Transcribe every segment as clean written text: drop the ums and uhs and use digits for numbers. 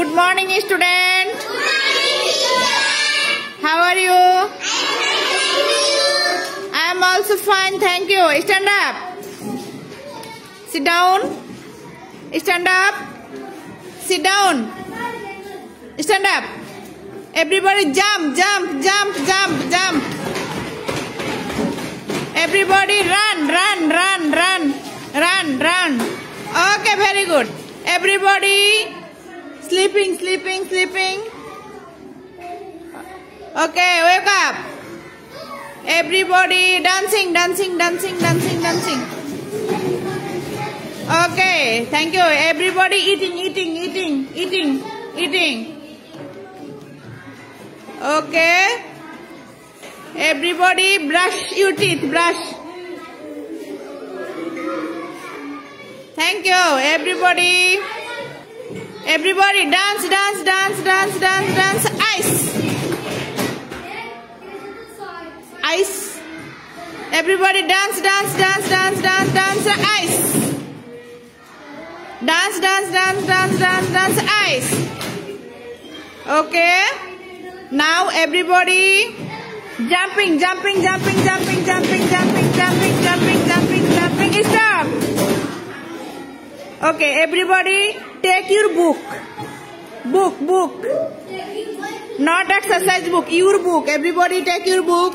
Good morning, student. How are you? I am also fine, thank you. Stand up. Sit down. Stand up. Sit down. Stand up. Everybody jump, jump, jump, jump, jump. Everybody run, run, run, run, run, run. Okay, very good. Everybody sleeping, sleeping, sleeping. Okay, wake up. Everybody dancing, dancing, dancing, dancing, dancing. Okay, thank you. Everybody eating, eating, eating, eating, eating. Okay. Everybody brush your teeth, brush. Thank you. Everybody. Everybody dance, dance, dance, dance, dance, dance. Ice. Ice. Everybody dance, dance, dance, dance, dance, dance. Ice. Dance, dance, dance, dance, dance, dance. Ice. Okay. Now everybody jumping, jumping, jumping, jumping, jumping, jumping, jumping, jumping, jumping, jumping. Stop. Okay, everybody take your book. Book, book. Not exercise book, your book. Everybody take your book.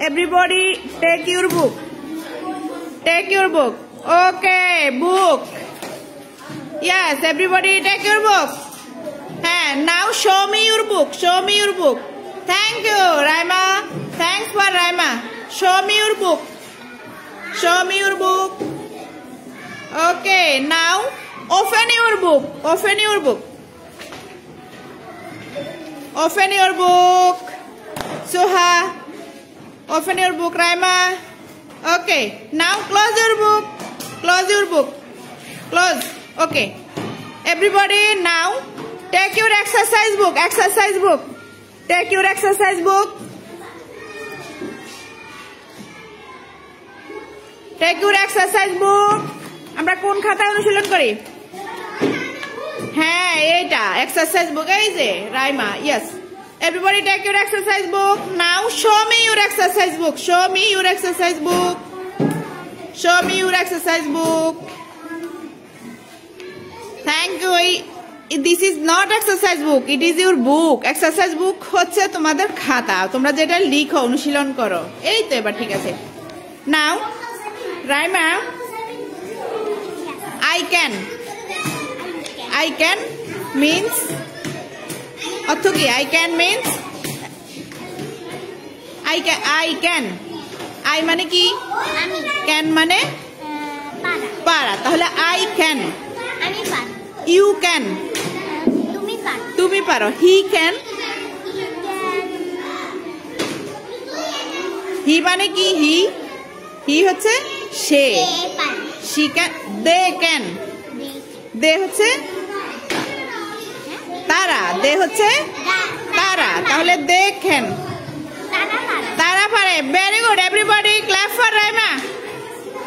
Everybody take your book. Take your book. Okay, book. Yes, everybody take your book. And now show me your book. Show me your book. Thank you, Raima. Thanks for Raima. Show me your book. Show me your book. Okay, now open your book. Open your book. Open your book. Suha. Open your book, Raima. Okay, now close your book. Close your book. Close. Okay. Everybody now take your exercise book. Exercise book. Take your exercise book. Take your exercise book. আমরা কোন খাতায় অনুশীলন করি? হ্যাঁ, এইটা exercise book এই যে Raima. Yes. Everybody take your exercise book. Now show me your exercise book. Show me your exercise book. Show me your exercise book. Thank you. This is not exercise book. It is your book. Exercise book হচ্ছে তোমাদের খাতা। তোমরা যেটা লিখো অনুশীলন করো। এই তো এবার ঠিক আছে। Now, Raima, I can. I can means অর্থ কি? I can means I can. I can. I মানে কি? Can মানে পারা। তাহলে I can. আমি পারি। You can. তুমি পারো। তুমি পারো। He can. He মানে কি? He হচ্ছে সে। She can. They can. They হচ্ছে তারা। They হচ্ছে তারা। তাহলে they can. তারা পারে। Very good. Everybody clap for Raima.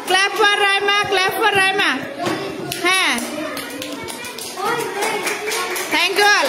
Clap for Raima. Clap for Raima. হ্যাঁ। Thank you all.